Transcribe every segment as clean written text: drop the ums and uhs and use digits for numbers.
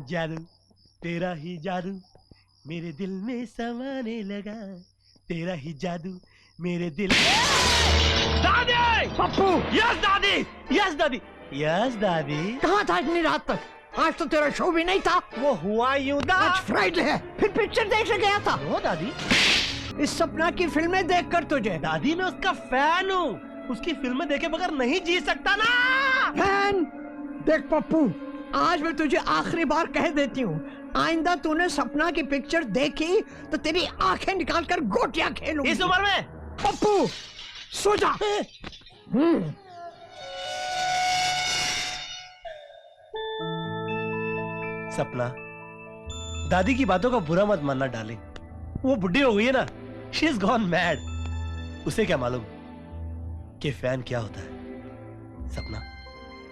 जादू, तेरा ही जादू मेरे दिल में समाने लगा, तेरा ही जादू मेरे दिल। दादी! पप्पू! यस दादी! यस दादी! यस दादी! कहाँ था इतनी रात तक? आज तो तेरा शो भी नहीं था। वो हुआ यूं दा। आज फ्राइडे है, फिर पिक्चर देखने गया था। वो दादी, इस सपना की फिल्में देखकर तुझे। दादी मैं उसका फैन हूँ, उसकी फिल्में देखे बगैर नहीं जी सकता ना। फैन? देख पप्पू, आज मैं तुझे आखिरी बार कह देती हूँ, आइंदा तूने सपना की पिक्चर देखी तो तेरी आंखें निकालकर गोटियां खेलूंगी। इस उम्र में? पप्पू सो जा। सपना, दादी की बातों का बुरा मत मानना डार्लिंग, वो बुढ़ी हो गई है ना, शी इज गॉन मैड। उसे क्या मालूम कि फैन क्या होता है। सपना,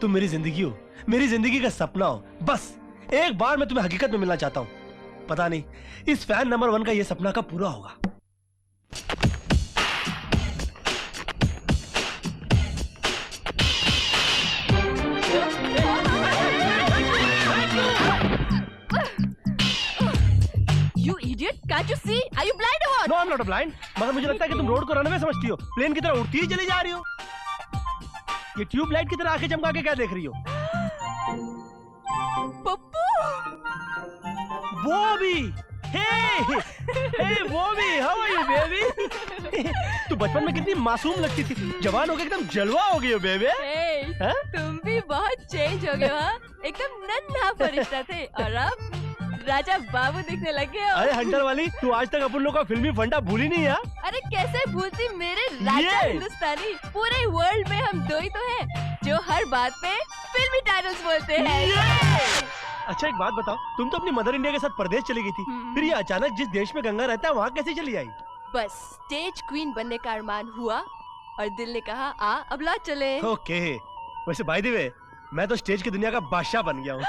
तुम मेरी जिंदगी हो, मेरी जिंदगी का सपना हो। बस एक बार मैं तुम्हें हकीकत में मिलना चाहता हूं। पता नहीं इस फैन नंबर 1 का ये सपना कब पूरा होगा। You idiot! Can't you see? Are you blind or what? No, I'm not blind. मगर मुझे लगता है कि तुम रोड को रनवे समझती हो, प्लेन की तरह उड़ती ही चली जा रही हो। ये ट्यूबलाइट की तरह आंखें चमका के क्या देख रही हो? पप्पू! वो भी, हे वो भी, how are you baby? तू बचपन में कितनी मासूम लगती थी, जवान हो गई एकदम जलवा हो गई हो बेबी। Hey, तुम भी बहुत चेंज हो गए हो, हाँ? एकदम नन्हा फरिश्ता थे और अब राजा बाबू दिखने लगे हो। अरे हंटर वाली, तू आज तक अपन लोग का फिल्मी फंडा भूली नहीं है? अरे कैसे भूलती मेरे राजा हिंदुस्तानी। पूरे वर्ल्ड में हम दो ही तो हैं जो हर बात पे फिल्मी टाइटल्स बोलते हैं। अच्छा एक बात बताओ, तुम तो अपनी मदर इंडिया के साथ परदेश चली गई थी, फिर ये अचानक जिस देश में गंगा रहता है वहाँ कैसे चली आई? बस स्टेज क्वीन बनने का अरमान हुआ और दिल ने कहा आ अब लौट चले। ओके, वैसे बाय द वे मैं तो स्टेज की दुनिया का बादशाह बन गया हूँ।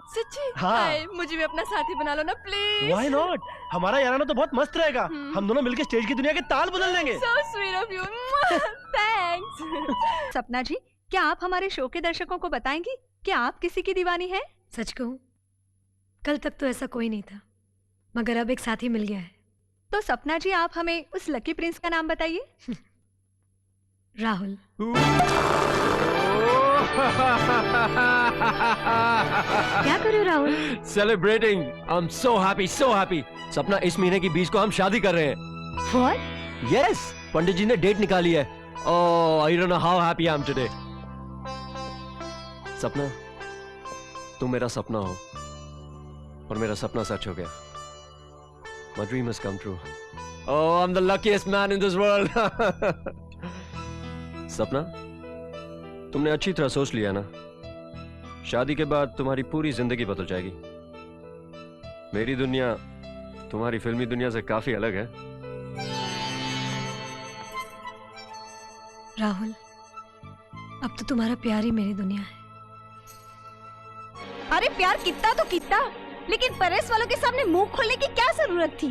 सच्ची? हाँ। मुझे भी अपना साथी बना लो ना प्लीज। Why not? हमारा याराना तो बहुत मस्त रहेगा। हम दोनों मिलकर स्टेज की दुनिया के ताल बदल देंगे। So sweet of you. Thanks. सपना जी, क्या आप हमारे शो के दर्शकों को बताएंगी कि आप किसी की दीवानी हैं? सच कहूं, कल तक तो ऐसा कोई नहीं था, मगर अब एक साथी मिल गया है। तो सपना जी, आप हमें उस लकी प्रिंस का नाम बताइए। राहुल। क्या कर रहे हो Rahul? Celebrating. I'm so happy, so happy. सपना, इस महीने की 20 को हम शादी कर रहे हैं। What? Yes, पंडित जी ने डेट निकाली है। Oh, I don't know how happy I am today. सपना, तुम मेरा सपना हो और मेरा सपना सच हो गया। My dream has come true. Oh, I'm the luckiest man in this world. सपना, तुमने अच्छी तरह सोच लिया ना, शादी के बाद तुम्हारी पूरी जिंदगी बदल जाएगी। मेरी दुनिया तुम्हारी फिल्मी दुनिया से काफी अलग है। राहुल, अब तो तुम्हारा प्यार ही मेरी दुनिया है। अरे प्यार कितना तो कितना, लेकिन परेश वालों के सामने मुंह खोलने की क्या जरूरत थी?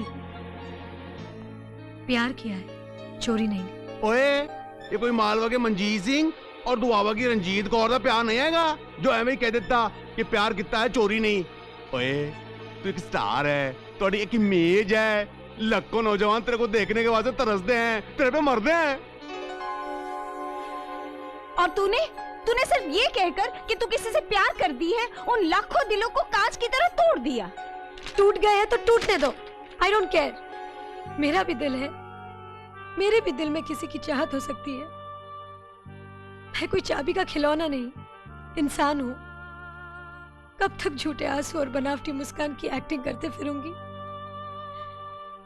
प्यार किया है, चोरी नहीं। ओए, ये कोई मालवा के मंजीत सिंह और दुआवा की रंजीत कौर का प्यार नहीं हैगा जो एवं ही कह देता कि प्यार कितना है चोरी नहीं। ओए, तू एक स्टार है, थोड़ी एक इमेज है, लाखों नौजवान तेरे को देखने के बाद तरसते हैं, तेरे पे मरते हैं। और तूने सिर्फ ये कहकर कि तू किसी से प्यार कर दी है, उन लाखों दिलों को कांच की तरह तोड़ दिया। टूट गए हैं तो टूटने दो, आई डोंट केयर। मेरा भी दिल है, मेरे भी दिल में किसी की चाहत हो सकती है। मैं कोई चाबी का खिलौना नहीं, इंसान हूं। कब तक झूठे आंसू और बनावटी मुस्कान की एक्टिंग करते फिरूंगी?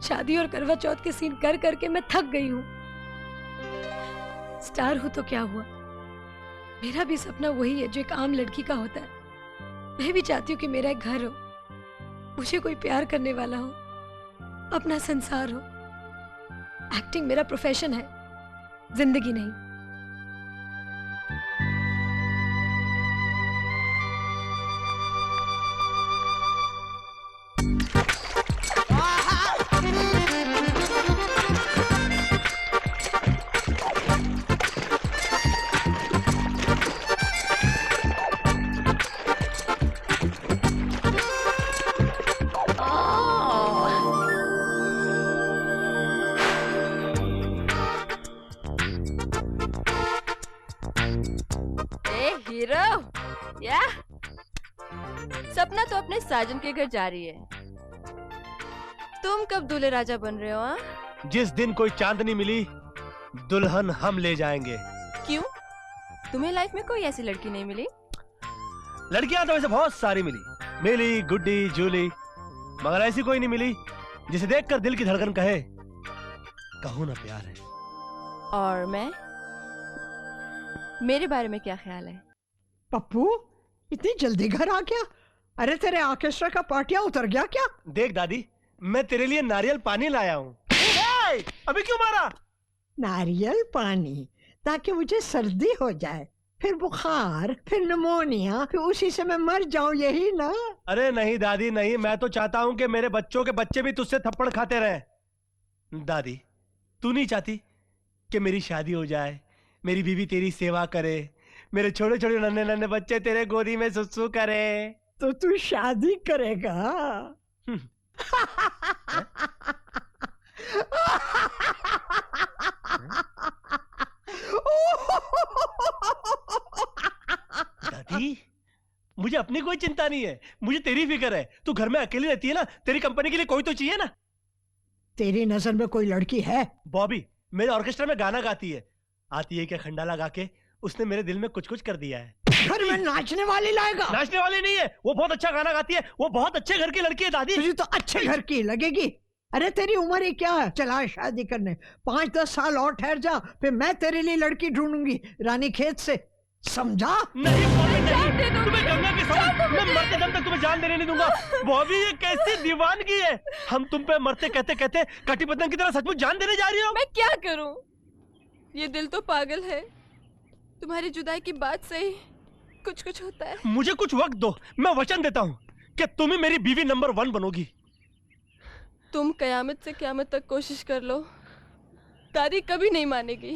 शादी और करवा चौथ के सीन कर करके मैं थक गई हूं। स्टार हूं तो क्या हुआ, मेरा भी सपना वही है जो एक आम लड़की का होता है। मैं भी चाहती हूँ कि मेरा एक घर हो, मुझे कोई प्यार करने वाला हो, अपना संसार हो। एक्टिंग मेरा प्रोफेशन है, जिंदगी नहीं। सपना तो अपने साजन के घर जा रही है। तुम कब दूल्हे राजा बन रहे हो? हाँ, जिस दिन कोई चांदनी मिली दुल्हन हम ले जाएंगे। क्यों? तुम्हें लाइफ में कोई ऐसी लड़की नहीं मिली? लड़कियां तो वैसे बहुत सारी मिली, मिली गुड्डी जूली, मगर ऐसी कोई नहीं मिली जिसे देखकर दिल की धड़कन कहे कहूं ना प्यार है। और मैं, मेरे बारे में क्या ख्याल है? पप्पू इतनी जल्दी घर आ गया? अरे तेरे ऑर्केस्ट्रा का पार्टियां उतर गया क्या? देख दादी, मैं तेरे लिए नारियल पानी लाया हूँ। अभी क्यों मारा? नारियल पानी ताकि मुझे सर्दी हो जाए, फिर बुखार, फिर निमोनिया, फिर उसी से मैं मर जाऊं, यही ना? अरे नहीं दादी नहीं, मैं तो चाहता हूँ कि मेरे बच्चों के बच्चे भी तुझसे थप्पड़ खाते रहे। दादी, तू नहीं चाहती कि मेरी शादी हो जाए, मेरी बीवी तेरी सेवा करे, मेरे छोटे छोटे नन्हे नन्हे बच्चे तेरे गोदी में सुसु करे? तो तू शादी करेगा? दादी, मुझे अपनी कोई चिंता नहीं है, मुझे तेरी फिक्र है। तू घर में अकेली रहती है ना, तेरी कंपनी के लिए कोई तो चाहिए ना। तेरी नजर में कोई लड़की है? बॉबी मेरे ऑर्केस्ट्रा में गाना गाती है, आती है क्या खंडाला गा के उसने मेरे दिल में कुछ कुछ कर दिया है। घर में नाचने वाली लाएगा? नाचने वाली नहीं है, वो बहुत अच्छा गाना गाती है, वो बहुत अच्छे घर की लड़की है दादी। तुझे तो अच्छे घर की लगेगी। अरे तेरी उम्र ही क्या है, चला शादी करने। 5-10 साल और ठहर जा, फिर मैं तेरे लिए लड़की ढूंढूंगी रानी खेत से, समझा? नहीं बॉबी नहीं, तुम्हें गंगा की सौगंध, मैं मरते दम तक तुम्हें जान देने नहीं दूंगा। बॉबी ये कैसी दीवानगी है, हम तुम पे मरते कहते कहते कटिबद्धन की तरह सचमुच जान देने जा रही हो। मैं क्या करूं? ये दिल तो पागल है। तुम्हारी जुदाई की बात से ही कुछ कुछ होता है। मुझे कुछ वक्त दो, मैं वचन देता हूँ कि तुम ही मेरी बीवी नंबर 1 बनोगी। तुम कयामत से कयामत तक कोशिश कर लो, दादी कभी नहीं मानेगी,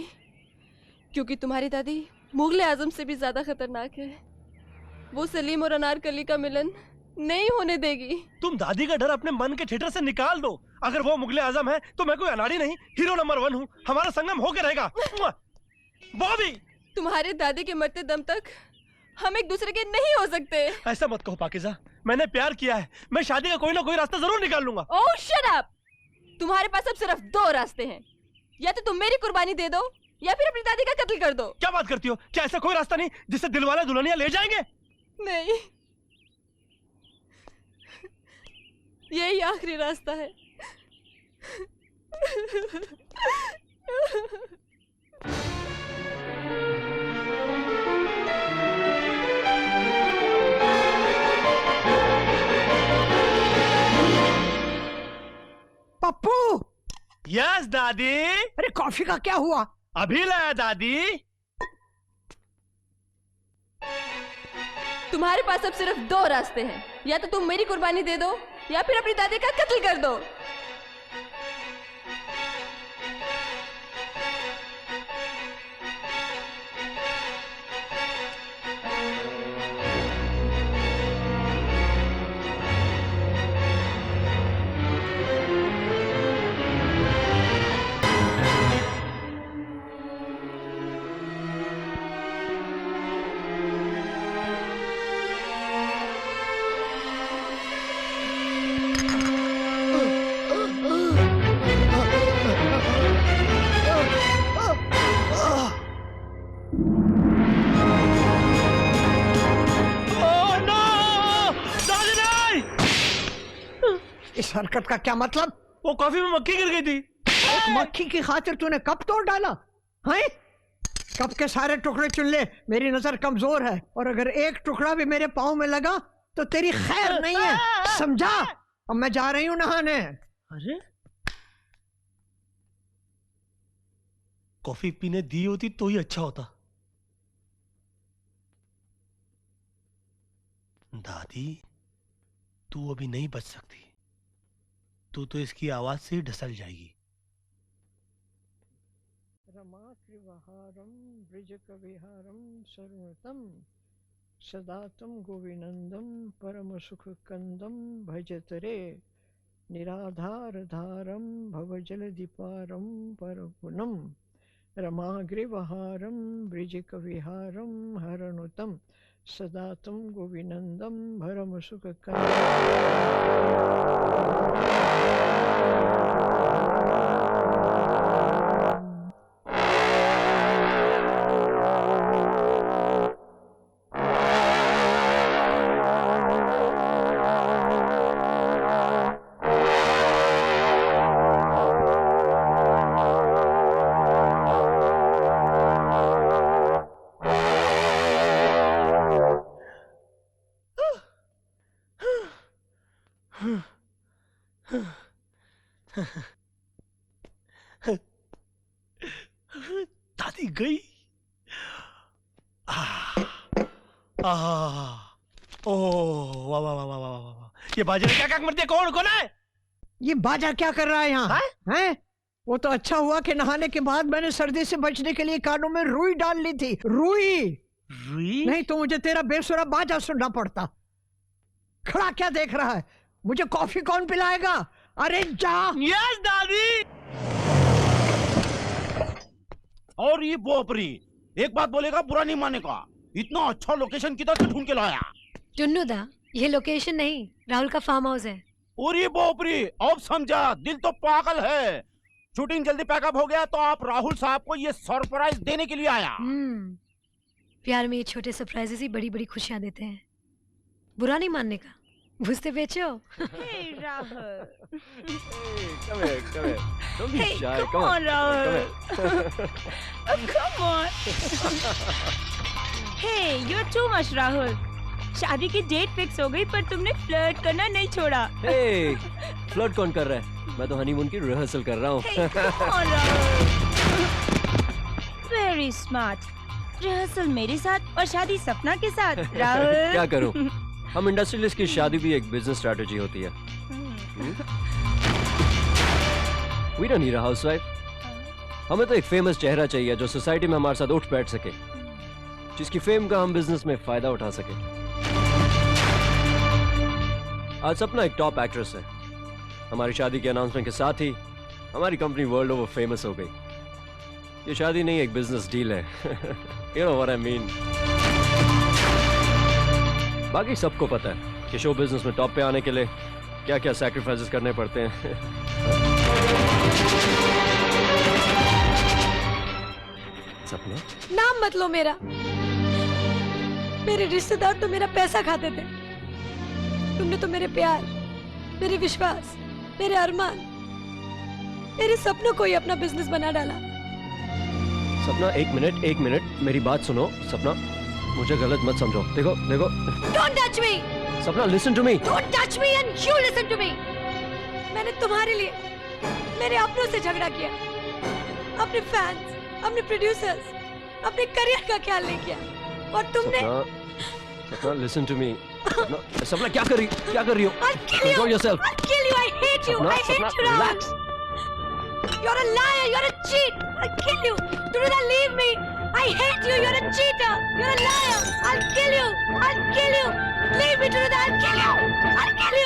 क्योंकि तुम्हारी दादी मुगले आजम से भी ज्यादा खतरनाक है। वो सलीम और अनारकली का मिलन नहीं होने देगी। तुम दादी का डर अपने मन के थिएटर से निकाल दो। अगर वो मुगले आजम है तो मैं कोई अनाड़ी नहीं, हीरो नंबर 1 हूँ। हमारा संगम होकर रहेगा। बॉबी, तुम्हारे दादी के मरते दम तक हम एक दूसरे के नहीं हो सकते। ऐसा मत कहो पाकिज़ा, मैंने प्यार किया है, मैं शादी का कोई ना कोई रास्ता जरूर निकाल लूंगा। ओह शट अप! तुम्हारे पास अब सिर्फ 2 रास्ते हैं, या तो तुम मेरी कुर्बानी दे दो या फिर अपनी दादी का कत्ल कर दो। क्या बात करती हो? क्या ऐसा कोई रास्ता नहीं जिससे दिलवाले दुल्हनिया ले जाएंगे? नहीं, यही आखिरी रास्ता है। पप्पू! यस दादी। अरे कॉफी का क्या हुआ? अभी लाया दादी। तुम्हारे पास अब सिर्फ 2 रास्ते हैं, या तो तुम मेरी कुर्बानी दे दो या फिर अपनी दादी का कत्ल कर दो। इस हरकत का क्या मतलब? वो कॉफी में मक्खी गिर गई थी। एक मक्खी की खातिर तूने कप तोड़ डाला है? कप के सारे टुकड़े चुन ले, मेरी नजर कमजोर है, और अगर एक टुकड़ा भी मेरे पाँव में लगा तो तेरी खैर नहीं है, समझा? अब मैं जा रही हूँ नहाने। अरे कॉफी पीने दी होती तो ही अच्छा होता। दादी, तू अभी नहीं बच सकती, तू तो इसकी आवाज से ही ढसल जाएगी। रमात्रिवहारं वृजकविहारं सर्वतम सदातं गोविनंदं परमसुखकंदं भजतरे निराधारधारं भवजलधिपारं परपुनम् रमाग्रिवहारं वृजकविहारं हरनुतं सदा तुम गोविंदम भरम सुख दादी गई। ओह वाह वाह वाह वाह वाह वाह, ये बाजे ने क्या कर दिया? कौन कौन है? ये बाजा क्या कर रहा है यहाँ? हाँ? हैं? वो तो अच्छा हुआ कि नहाने के बाद मैंने सर्दी से बचने के लिए कानों में रुई डाल ली थी। रुई रुई? नहीं तो मुझे तेरा बेसुरा बाजा सुनना पड़ता। खड़ा क्या देख रहा है? मुझे कॉफी कौन पिलाएगा? अरे जा। यस दादी। और ये बोपरी एक बात बोलेगा बुरा नहीं मानेगा। इतना अच्छा लोकेशन किधर से ढूंढ के लाया? टुन्नू दा, ये लोकेशन नहीं, राहुल का फार्म हाउस है। और ये बोपरी अब समझा, दिल तो पागल है। शूटिंग जल्दी पैकअप हो गया तो आप राहुल साहब को ये सरप्राइज देने के लिए आया। प्यार में ये छोटे सरप्राइजेस ही बड़ी बड़ी खुशियां देते हैं। बुरा नहीं मानने का, बुझते बेचो। Hey, Rahul. Come here, come here. Don't be Hey, shy. come on, Rahul. Come here. Come on. Hey, you're too much, Rahul. शादी की डेट फिक्स हो गई पर तुमने फ्लर्ट करना नहीं छोड़ा। Hey, फ्लर्ट कौन कर रहा है? मैं तो हनीमून की रिहर्सल कर रहा हूँ। Hey, come on, Rahul. Very smart. Rehearsal मेरे साथ और शादी सपना के साथ। राहुल। क्या करूँ? हम इंडस्ट्रियलिस्ट की शादी भी एक बिजनेस स्ट्रैटेजी होती है। We don't need a housewife. हमें तो एक फेमस चेहरा चाहिए जो सोसाइटी में हमारे साथ उठ बैठ सके, जिसकी फेम का हम बिजनेस में फायदा उठा सके। आज सपना एक टॉप एक्ट्रेस है। हमारी शादी के अनाउंसमेंट के साथ ही हमारी कंपनी वर्ल्ड ओवर फेमस हो गई। ये शादी नहीं, एक बिजनेस डील है। You know what I mean? बाकी सबको पता है कि शो बिजनेस में टॉप पे आने के लिए क्या क्या सैक्रिफाइसेस करने पड़ते हैं। सपना, नाम मत लो मेरा। मेरे रिश्तेदार तो मेरा पैसा खाते थे। तुमने तो मेरे प्यार, मेरे विश्वास, मेरे अरमान, मेरे सपनों को ही अपना बिजनेस बना डाला। सपना एक मिनट मेरी बात सुनो। सपना, मुझे गलत मत समझो। देखो देखो। Don't touch me! सपना, listen to me. Don't touch me and you listen to me! मैंने तुम्हारे लिए मेरे अपनों से झगड़ा किया, अपने फैंस, अपने प्रोड्यूसर्स, अपने करियर का ख्याल नहीं किया, और तुमने सपना, listen to me. सपना क्या कर रही हो? I'll kill you! Control yourself. I'll kill you! I hate you! I hate you, Rahul! Relax. You're a liar! You're a cheat! I'll kill you! Tunida, leave me! I hate you! You're a cheater! You're a liar! I'll kill you! I'll kill you! Leave me, Tunida! I'll kill you! I'll kill you!